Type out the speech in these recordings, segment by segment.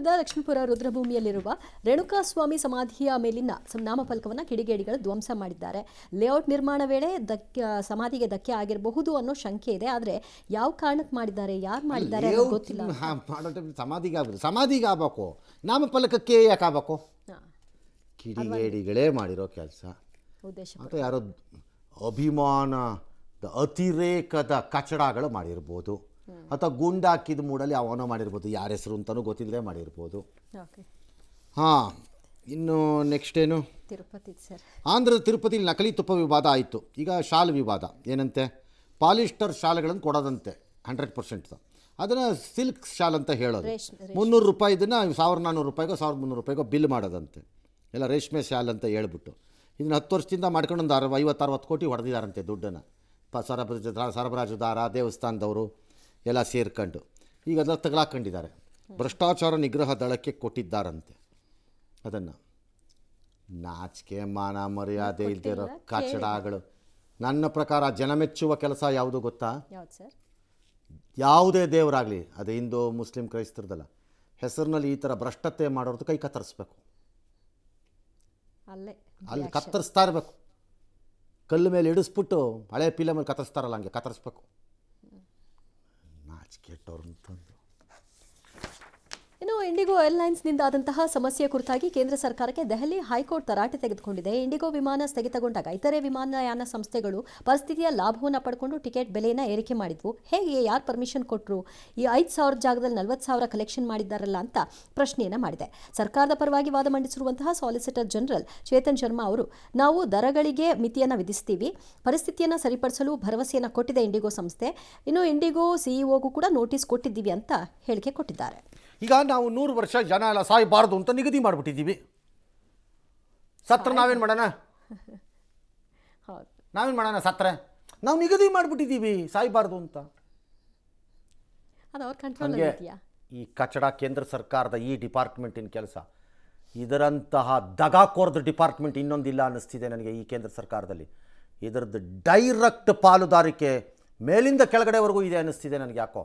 ನಗರದ ಲಕ್ಷ್ಮೀಪುರ ರುದ್ರಭೂಮಿಯಲ್ಲಿರುವ ರೇಣುಕಾಸ್ವಾಮಿ ಸಮಾಧಿಯ ಮೇಲಿನ ನಾಮಫಲಕವನ್ನು ಕಿಡಿಗೇಡಿಗಳು ಧ್ವಂಸ ಮಾಡಿದ್ದಾರೆ. ಲೇಔಟ್ ನಿರ್ಮಾಣ ವೇಳೆ ಸಮಾಧಿಗೆ ಧಕ್ಕೆ ಆಗಿರಬಹುದು ಅನ್ನೋ ಶಂಕೆ ಇದೆ. ಆದರೆ ಯಾವ ಕಾರಣಕ್ಕೆ ಮಾಡಿದ್ದಾರೆ, ಯಾರು ಮಾಡಿದ್ದಾರೆ ಗೊತ್ತಿಲ್ಲ. ಸಮಾಧಿಗೆ ಆಗಬೇಕು, ನಾಮಫಲಕಕ್ಕೆ ಯಾಕೆ ಆಗಬೇಕು? ಕಿಡಿಗೇಡಿಗಳೇ ಮಾಡಿರೋ ಕೆಲಸ. ಅಥವಾ ಯಾರೋ ಅಭಿಮಾನದ ಅತಿರೇಕದ ಕಚಡಗಳು ಮಾಡಿರ್ಬೋದು, ಅಥವಾ ಗುಂಡಾಕಿದ ಮೂಡಲ್ಲಿ ಅವನೋ ಮಾಡಿರ್ಬೋದು, ಯಾರ ಹೆಸರು ಅಂತಲೂ ಗೊತ್ತಿಲ್ಲದೆ ಮಾಡಿರ್ಬೋದು. ಹಾಂ, ಇನ್ನು ನೆಕ್ಸ್ಟ್ ಏನು? ತಿರುಪತಿ ಸರ್, ಆಂಧ್ರದ ತಿರುಪತಿಲಿ ನಕಲಿ ತುಪ್ಪ ವಿವಾದ ಆಯಿತು. ಈಗ ಶಾಲ್ ವಿವಾದ ಏನಂತೆ, ಪಾಲಿಸ್ಟರ್ ಶಾಲೆಗಳನ್ನು ಕೊಡೋದಂತೆ 100%. ಅದನ್ನು ಸಿಲ್ಕ್ ಶಾಲ್ ಅಂತ ಹೇಳೋದು. 300 ರೂಪಾಯಿ ಇದನ್ನು 1400 ರೂಪಾಯಿಗೋ 1300 ರೂಪಾಯಿಗೋ ಬಿಲ್ ಮಾಡೋದಂತೆ. ಎಲ್ಲ ರೇಷ್ಮೆ ಶಾಲ್ ಅಂತ ಹೇಳ್ಬಿಟ್ಟು ಇದನ್ನು 10 ವರ್ಷದಿಂದ ಮಾಡ್ಕೊಂಡು ಒಂದು 50-60 ಕೋಟಿ ಹೊಡೆದಿದ್ದಾರಂತೆ ದುಡ್ಡನ್ನು. ಸರಬರಾಜುದಾರ, ದೇವಸ್ಥಾನದವರು ಎಲ್ಲ ಸೇರ್ಕೊಂಡು ಈಗ ಅದೆಲ್ಲ ತಗಲಾಕೊಂಡಿದ್ದಾರೆ. ಭ್ರಷ್ಟಾಚಾರ ನಿಗ್ರಹ ದಳಕ್ಕೆ ಕೊಟ್ಟಿದ್ದಾರಂತೆ ಅದನ್ನು. ನಾಚಿಕೆ ಮಾನ ಮರ್ಯಾದೆ ಇಲ್ದಿರೋ ಕಚಡಗಳು. ನನ್ನ ಪ್ರಕಾರ ಜನಮೆಚ್ಚುವ ಕೆಲಸ ಯಾವುದು ಗೊತ್ತಾ? ಯಾವುದೇ ದೇವರಾಗಲಿ, ಅದು ಹಿಂದೂ ಮುಸ್ಲಿಂ ಕ್ರೈಸ್ತರದಲ್ಲ, ಹೆಸರಿನಲ್ಲಿ ಈ ಥರ ಭ್ರಷ್ಟತೆ ಮಾಡೋರ್ದು ಕೈ ಕತ್ತರಿಸ್ಬೇಕು. ಅಲ್ಲಿ ಕತ್ತರಿಸ್ತಾ ಇರಬೇಕು. ಕಲ್ಲು ಮೇಲೆ ಇಡಿಸ್ಬಿಟ್ಟು ಹಳೆ ಪಿಲ್ಲ ಮೇಲೆ ಕತ್ತರಿಸ್ತಾರಲ್ಲ, ಹಂಗೆ ಕತ್ತರಿಸ್ಬೇಕು. ನಾಚಿಕೆಟ್ಟವ್ರು ಅಂತಂದು. ಇನ್ನು ಇಂಡಿಗೋ ಏರ್ಲೈನ್ಸ್ನಿಂದ ಆದಂತಹ ಸಮಸ್ಯೆ ಕುರಿತಾಗಿ ಕೇಂದ್ರ ಸರ್ಕಾರಕ್ಕೆ ದೆಹಲಿ ಹೈಕೋರ್ಟ್ ತರಾಟೆ ತೆಗೆದುಕೊಂಡಿದೆ. ಇಂಡಿಗೋ ವಿಮಾನ ಸ್ಥಗಿತಗೊಂಡಾಗ ಇತರೆ ವಿಮಾನಯಾನ ಸಂಸ್ಥೆಗಳು ಪರಿಸ್ಥಿತಿಯ ಲಾಭವನ್ನು ಪಡ್ಕೊಂಡು ಟಿಕೆಟ್ ಬೆಲೆಯನ್ನು ಏರಿಕೆ ಮಾಡಿದ್ವು. ಹೇಗೆ, ಯಾರು ಪರ್ಮಿಷನ್ ಕೊಟ್ಟರು? ಈ 5,000 ಜಾಗದಲ್ಲಿ 40,000 ಕಲೆಕ್ಷನ್ ಮಾಡಿದ್ದಾರಲ್ಲ ಅಂತ ಪ್ರಶ್ನೆಯನ್ನು ಮಾಡಿದೆ. ಸರ್ಕಾರದ ಪರವಾಗಿ ವಾದ ಮಂಡಿಸಿರುವಂತಹ ಸಾಲಿಸಿಟರ್ ಜನರಲ್ ಚೇತನ್ ಶರ್ಮಾ ಅವರು, ನಾವು ದರಗಳಿಗೆ ಮಿತಿಯನ್ನು ವಿಧಿಸ್ತೀವಿ, ಪರಿಸ್ಥಿತಿಯನ್ನು ಸರಿಪಡಿಸಲು ಭರವಸೆಯನ್ನು ಕೊಟ್ಟಿದೆ ಇಂಡಿಗೋ ಸಂಸ್ಥೆ. ಇನ್ನು ಇಂಡಿಗೋ ಸಿಇಒಗೂ ಕೂಡ ನೋಟಿಸ್ ಕೊಟ್ಟಿದ್ದೀವಿ ಅಂತ ಹೇಳಿಕೆ ಕೊಟ್ಟಿದ್ದಾರೆ. ಈಗ ನಾವು 100 ವರ್ಷ ಜನ ಎಲ್ಲ ಸಾಯಬಾರ್ದು ಅಂತ ನಿಗದಿ ಮಾಡಿಬಿಟ್ಟಿದ್ದೀವಿ. ಸತ್ರ ನಾವೇನು ಮಾಡೋಣ? ಸತ್ರ ನಾವು ನಿಗದಿ ಮಾಡಿಬಿಟ್ಟಿದ್ದೀವಿ ಸಾಯಬಾರ್ದು ಅಂತ. ಈ ಕಚಡ ಕೇಂದ್ರ ಸರ್ಕಾರದ ಈ ಡಿಪಾರ್ಟ್ಮೆಂಟಿನ ಕೆಲಸ. ಇದರಂತಹ ದಗಾಕೋರ್ದ ಡಿಪಾರ್ಟ್ಮೆಂಟ್ ಇನ್ನೊಂದಿಲ್ಲ ಅನ್ನಿಸ್ತಿದೆ ನನಗೆ ಈ ಕೇಂದ್ರ ಸರ್ಕಾರದಲ್ಲಿ. ಇದರದ್ದು ಡೈರೆಕ್ಟ್ ಪಾಲುದಾರಿಕೆ ಮೇಲಿಂದ ಕೆಳಗಡೆವರೆಗೂ ಇದೆ ಅನ್ನಿಸ್ತಿದೆ ನನಗೆ. ಯಾಕೋ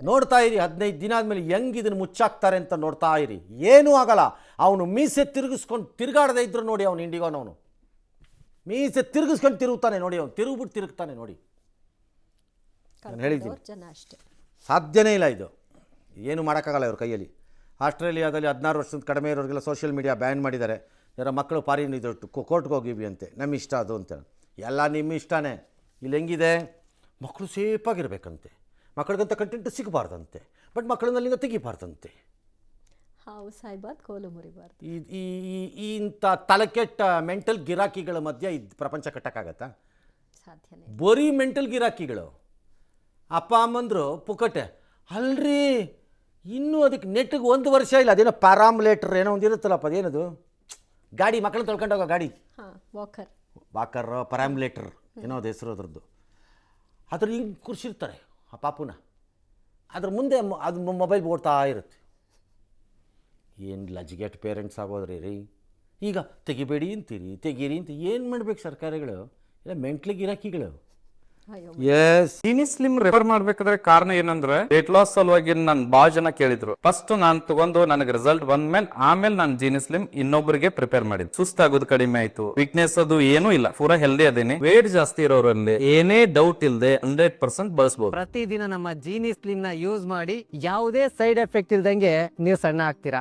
ನೋಡ್ತಾ ಇರಿ, 15 ದಿನ ಆದಮೇಲೆ ಹೆಂಗೆ ಇದನ್ನು ಮುಚ್ಚಾಕ್ತಾರೆ ಅಂತ ನೋಡ್ತಾ ಇರಿ. ಏನೂ ಆಗಲ್ಲ. ಅವನು ಮೀಸೆ ತಿರುಗಿಸ್ಕೊಂಡು ತಿರುಗಾಡದೇ ಇದ್ರು ನೋಡಿ, ಅವನು ಇಂಡಿಗೋನವನು ಮೀಸೆ ತಿರುಗಿಸ್ಕೊಂಡು ತಿರುಗ್ತಾನೆ ನೋಡಿ, ಅವನು ತಿರುಗ್ಬಿಟ್ಟು ತಿರುಗ್ತಾನೆ ನೋಡಿ. ನಾನು ಹೇಳಿದ್ದೀನಿ, ಸಾಧ್ಯನೇ ಇಲ್ಲ. ಇದು ಏನು ಮಾಡೋಕ್ಕಾಗಲ್ಲ ಇವ್ರ ಕೈಯಲ್ಲಿ. ಆಸ್ಟ್ರೇಲಿಯಾದಲ್ಲಿ 16 ವರ್ಷದ ಕಡಿಮೆ ಇರೋರಿಗೆಲ್ಲ ಸೋಷಿಯಲ್ ಮೀಡಿಯಾ ಬ್ಯಾನ್ ಮಾಡಿದ್ದಾರೆ. ಯಾರೋ ಮಕ್ಕಳು ಪಾರಿನ ಇದು ಕೋರ್ಟ್ಗೆ ಹೋಗಿವಿ ಅಂತೆ, ನಮ್ಮ ಇಷ್ಟ ಅದು ಅಂತ. ಎಲ್ಲ ನಿಮ್ಮ ಇಷ್ಟನೇ. ಇಲ್ಲಿ ಹೆಂಗಿದೆ, ಮಕ್ಕಳು ಸೇಫಾಗಿರ್ಬೇಕಂತೆ, ಮಕ್ಕಳಿಗಂತ ಕಂಟೆಂಟ್ ಸಿಗಬಾರ್ದಂತೆ, ಬಟ್ ಮಕ್ಕಳನ್ನಲ್ಲಿಂದ ತೆಗಿಬಾರ್ದಂತೆ. ಇಂಥ ತಲೆಕೆಟ್ಟ ಮೆಂಟಲ್ ಗಿರಾಕಿಗಳ ಮಧ್ಯೆ ಇದು ಪ್ರಪಂಚ ಕಟ್ಟಕ್ಕಾಗತ್ತಾ? ಬರೀ ಮೆಂಟಲ್ ಗಿರಾಕಿಗಳು. ಅಪ್ಪ ಅಮ್ಮಂದರು ಪುಕಟೆ ಅಲ್ರಿ. ಇನ್ನೂ ಅದಕ್ಕೆ ನೆಟ್ಟಿಗೆ 1 ವರ್ಷ ಇಲ್ಲ. ಅದೇನೋ ಪ್ಯಾರಾಮ್ಲೇಟರ್ ಏನೋ ಒಂದು ಇರುತ್ತಲ್ಲಪ್ಪ, ಅದೇನದು ಗಾಡಿ ಮಕ್ಕಳನ್ನ ತೊಳ್ಕೊಂಡೋಗೋ ಗಾಡಿ, ವಾಕರ್ ಪ್ಯಾರಾಮ್ಲೇಟರ್ ಏನೋ ಅದು ಹೆಸರು ಅದ್ರದ್ದು. ಅದ್ರ ಹಿಂಗೆ ಕೂರಿಸಿರ್ತಾರೆ ಆ ಪಾಪುನ, ಅದ್ರ ಮುಂದೆ ಅದು ಮೊಬೈಲ್ ಓಡ್ತಾ ಇರುತ್ತೆ. ಏನು ಲಜ್ಗೆಟ್ ಪೇರೆಂಟ್ಸ್ ಆಗೋದ್ರಿ ರೀ. ಈಗ ತೆಗಿಬೇಡಿ ಅಂತೀರಿ, ತೆಗೀರಿ ಅಂತ ಏನು ಮಾಡ್ಬೇಕು ಸರ್ಕಾರಗಳು? ಇಲ್ಲ ಮೆಂಟ್ಲಿ ಗಿರಾಕಿಗಳು. ಜೀನಿ ಸ್ಲಿಮ್ ರೆಫರ್ ಮಾಡ್ಬೇಕಾದ್ರೆ ಕಾರಣ ಏನಂದ್ರೆ, ವೇಟ್ ಲಾಸ್ ಸಲುವಾಗಿ ನಾನು ಭಾಳ ಜನ ಕೇಳಿದ್ರು. ಫಸ್ಟ್ ನಾನು ತಗೊಂಡು ನನಗೆ ರಿಸಲ್ಟ್ ಬಂದ್ಮೇಲೆ ಆಮೇಲೆ ನಾನು ಜೀನಿ ಸ್ಲಿಮ್ ಇನ್ನೊಬ್ಬರಿಗೆ ಪ್ರಿಪೇರ್ ಮಾಡಿದ್ದೆ. ಸುಸ್ತಾಗೋದು ಕಡಿಮೆ ಆಯ್ತು, ವೀಕ್ನೆಸ್ ಅದು ಏನೂ ಇಲ್ಲ, ಪೂರಾ ಹೆಲ್ದಿ ಅದೇನಿ. ವೇಟ್ ಜಾಸ್ತಿ ಇರೋರಲ್ಲಿ ಏನೇ ಡೌಟ್ ಇಲ್ಲದೆ 100% ಬಳಸಬಹುದು. ಪ್ರತಿದಿನ ನಮ್ಮ ಜೀನಿ ಸ್ಲಿಮ್ ನ ಯೂಸ್ ಮಾಡಿ ಯಾವುದೇ ಸೈಡ್ ಎಫೆಕ್ಟ್ ಇಲ್ದಂಗೆ ನೀವು ಸಣ್ಣ ಆಗ್ತೀರಾ.